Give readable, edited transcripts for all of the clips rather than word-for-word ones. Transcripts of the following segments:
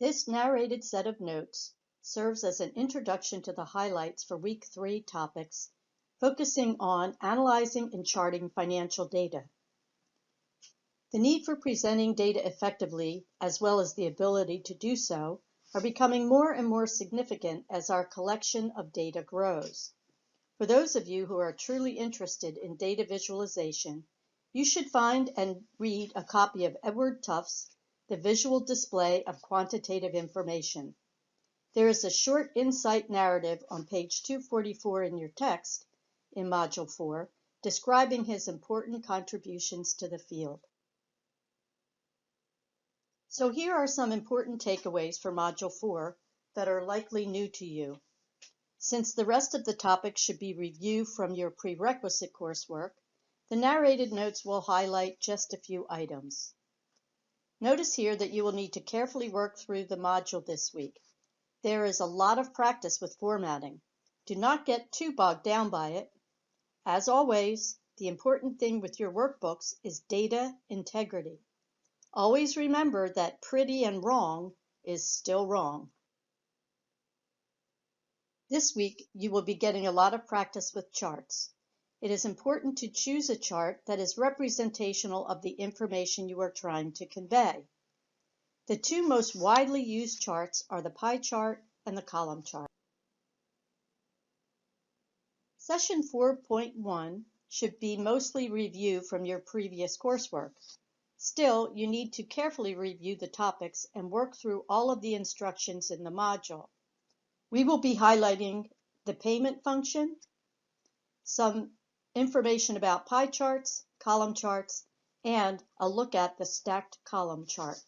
This narrated set of notes serves as an introduction to the highlights for Week 3 topics, focusing on analyzing and charting financial data. The need for presenting data effectively, as well as the ability to do so, are becoming more and more significant as our collection of data grows. For those of you who are truly interested in data visualization, you should find and read a copy of Edward Tufts' The Visual Display of Quantitative Information. There is a short insight narrative on page 244 in your text, in Module 4, describing his important contributions to the field. So here are some important takeaways for Module 4 that are likely new to you. Since the rest of the topics should be reviewed from your prerequisite coursework, the narrated notes will highlight just a few items. Notice here that you will need to carefully work through the module this week. There is a lot of practice with formatting. Do not get too bogged down by it. As always, the important thing with your workbooks is data integrity. Always remember that pretty and wrong is still wrong. This week, you will be getting a lot of practice with charts. It is important to choose a chart that is representational of the information you are trying to convey. The two most widely used charts are the pie chart and the column chart. Session 4.1 should be mostly review from your previous coursework. Still, you need to carefully review the topics and work through all of the instructions in the module. We will be highlighting the payment function, some information about pie charts, column charts, and a look at the stacked column chart.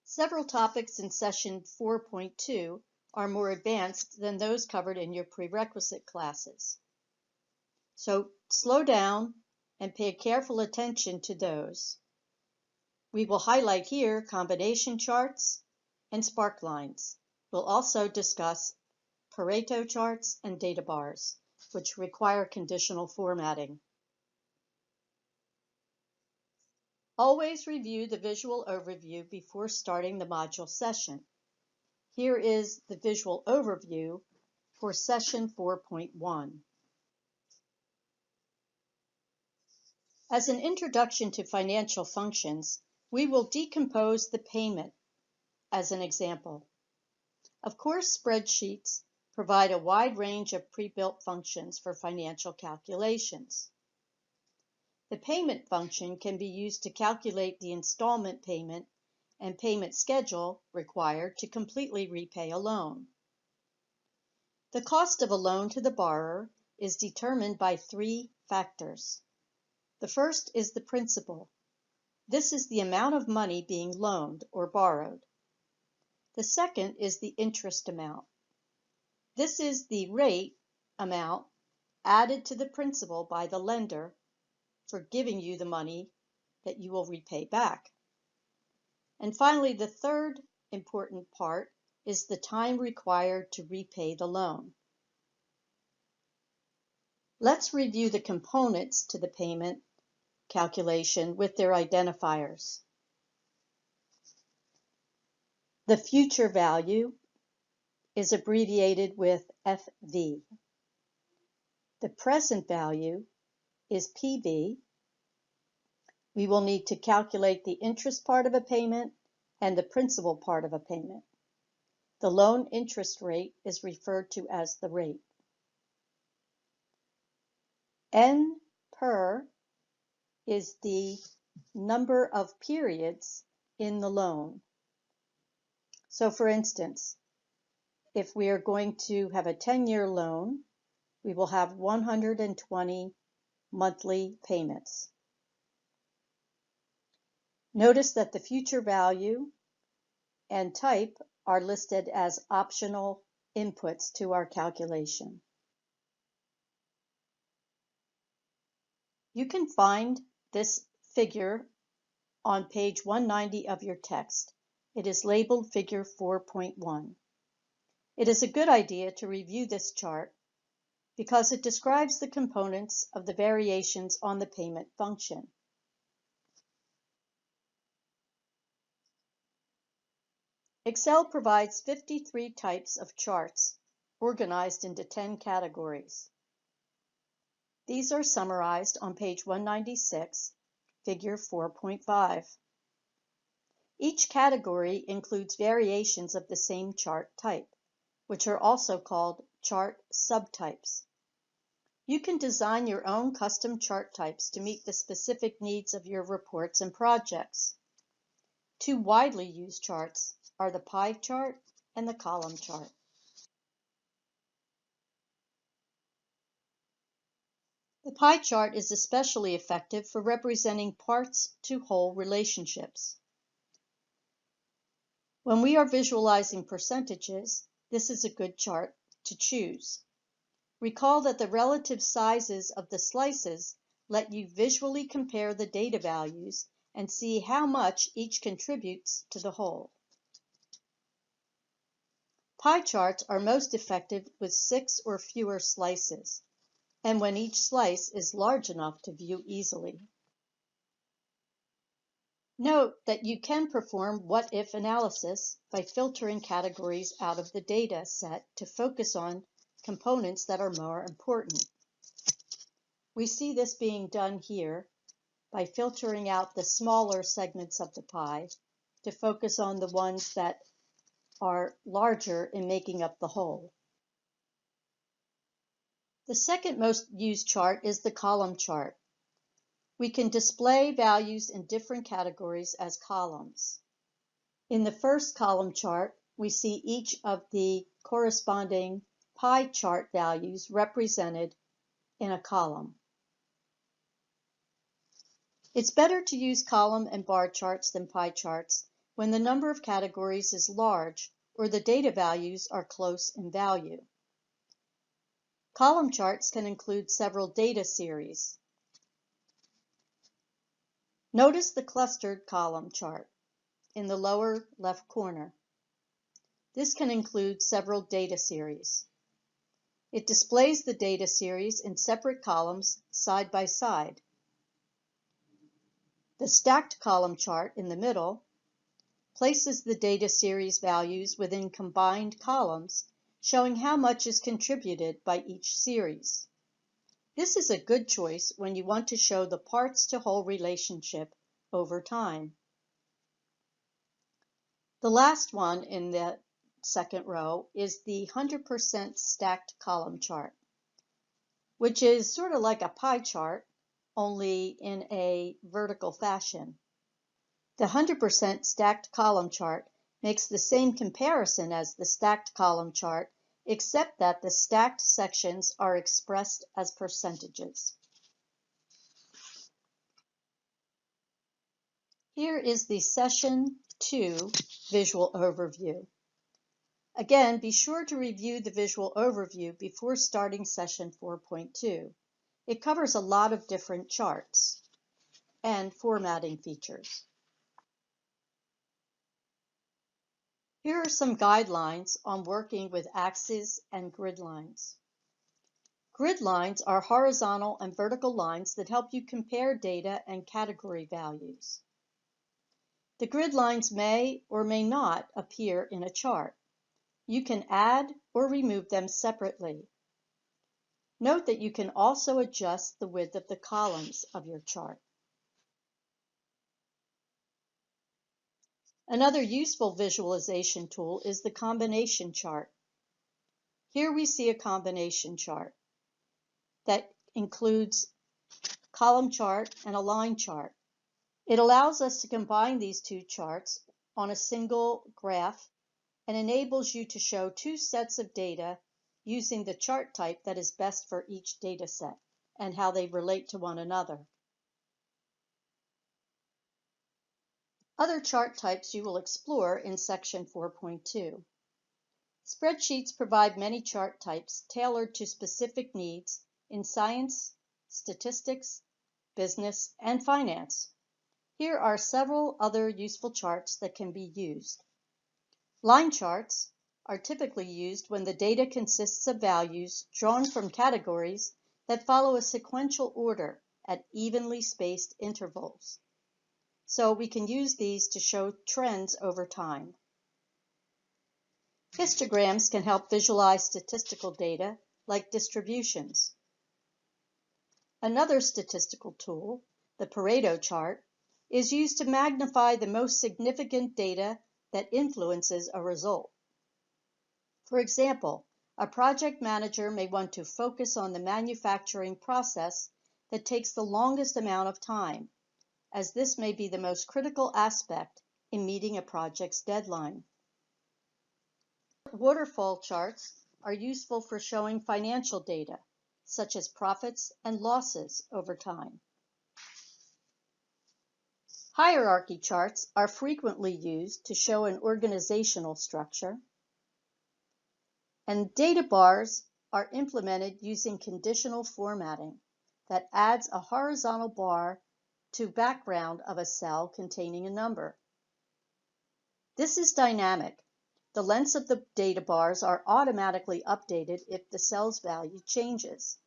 Several topics in session 4.2 are more advanced than those covered in your prerequisite classes. So slow down and pay careful attention to those. We will highlight here combination charts and spark lines. We'll also discuss Pareto charts and data bars, which require conditional formatting. Always review the visual overview before starting the module session. Here is the visual overview for session 4.1. As an introduction to financial functions, we will decompose the payment as an example. Of course, spreadsheets provide a wide range of pre-built functions for financial calculations. The payment function can be used to calculate the installment payment and payment schedule required to completely repay a loan. The cost of a loan to the borrower is determined by 3 factors. The first is the principal. This is the amount of money being loaned or borrowed. The second is the interest amount. This is the rate amount added to the principal by the lender for giving you the money that you will repay back. And finally, the third important part is the time required to repay the loan. Let's review the components to the payment calculation with their identifiers. The future value is abbreviated with FV. The present value is PV. We will need to calculate the interest part of a payment and the principal part of a payment. The loan interest rate is referred to as the rate. N per is the number of periods in the loan. So for instance, if we are going to have a 10-year loan, we will have 120 monthly payments. Notice that the future value and type are listed as optional inputs to our calculation. You can find this figure on page 190 of your text. It is labeled Figure 4.1. It is a good idea to review this chart because it describes the components of the variations on the payment function. Excel provides 53 types of charts organized into 10 categories. These are summarized on page 196, figure 4.5. Each category includes variations of the same chart type, which are also called chart subtypes. You can design your own custom chart types to meet the specific needs of your reports and projects. Two widely used charts are the pie chart and the column chart. The pie chart is especially effective for representing parts to whole relationships. When we are visualizing percentages, this is a good chart to choose. Recall that the relative sizes of the slices let you visually compare the data values and see how much each contributes to the whole. Pie charts are most effective with 6 or fewer slices, and when each slice is large enough to view easily. Note that you can perform what-if analysis by filtering categories out of the data set to focus on components that are more important. We see this being done here by filtering out the smaller segments of the pie to focus on the ones that are larger in making up the whole. The second most used chart is the column chart. We can display values in different categories as columns. In the first column chart, we see each of the corresponding pie chart values represented in a column. It's better to use column and bar charts than pie charts when the number of categories is large or the data values are close in value. Column charts can include several data series. Notice the clustered column chart in the lower left corner. This can include several data series. It displays the data series in separate columns side by side. The stacked column chart in the middle places the data series values within combined columns, showing how much is contributed by each series. This is a good choice when you want to show the parts to whole relationship over time. The last one in the second row is the 100% stacked column chart, which is sort of like a pie chart, only in a vertical fashion. The 100% stacked column chart makes the same comparison as the stacked column chart, except that the stacked sections are expressed as percentages. Here is the Session 2 visual overview. Again, be sure to review the visual overview before starting Session 4.2. It covers a lot of different charts and formatting features. Here are some guidelines on working with axes and grid lines. Grid lines are horizontal and vertical lines that help you compare data and category values. The grid lines may or may not appear in a chart. You can add or remove them separately. Note that you can also adjust the width of the columns of your chart. Another useful visualization tool is the combination chart. Here we see a combination chart that includes column chart and a line chart. It allows us to combine these two charts on a single graph and enables you to show two sets of data using the chart type that is best for each data set and how they relate to one another. Other chart types you will explore in Section 4.2. Spreadsheets provide many chart types tailored to specific needs in science, statistics, business, and finance. Here are several other useful charts that can be used. Line charts are typically used when the data consists of values drawn from categories that follow a sequential order at evenly spaced intervals. So we can use these to show trends over time. Histograms can help visualize statistical data like distributions. Another statistical tool, the Pareto chart, is used to magnify the most significant data that influences a result. For example, a project manager may want to focus on the manufacturing process that takes the longest amount of time, as this may be the most critical aspect in meeting a project's deadline. Waterfall charts are useful for showing financial data, such as profits and losses over time. Hierarchy charts are frequently used to show an organizational structure, and data bars are implemented using conditional formatting that adds a horizontal bar to background of a cell containing a number. This is dynamic. The lengths of the data bars are automatically updated if the cell's value changes.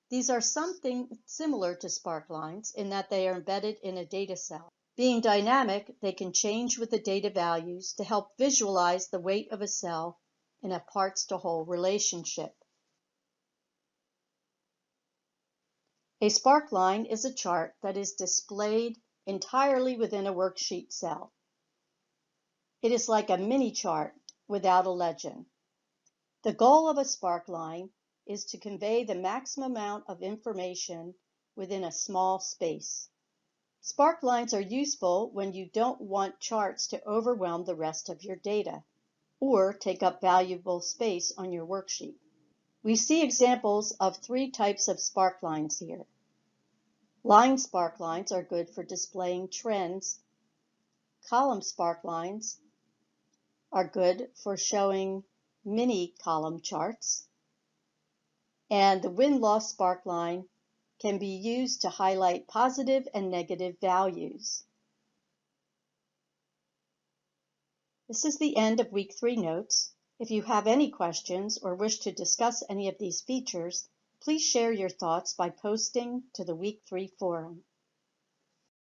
These are something similar to sparklines in that they are embedded in a data cell. Being dynamic, they can change with the data values to help visualize the weight of a cell in a parts-to-whole relationship. A sparkline is a chart that is displayed entirely within a worksheet cell. It is like a mini chart without a legend. The goal of a sparkline is to convey the maximum amount of information within a small space. Sparklines are useful when you don't want charts to overwhelm the rest of your data or take up valuable space on your worksheet. We see examples of 3 types of sparklines here. Line sparklines are good for displaying trends. Column sparklines are good for showing mini column charts. And the win-loss sparkline can be used to highlight positive and negative values. This is the end of Week 3 notes. If you have any questions or wish to discuss any of these features, please share your thoughts by posting to the Week 3 forum.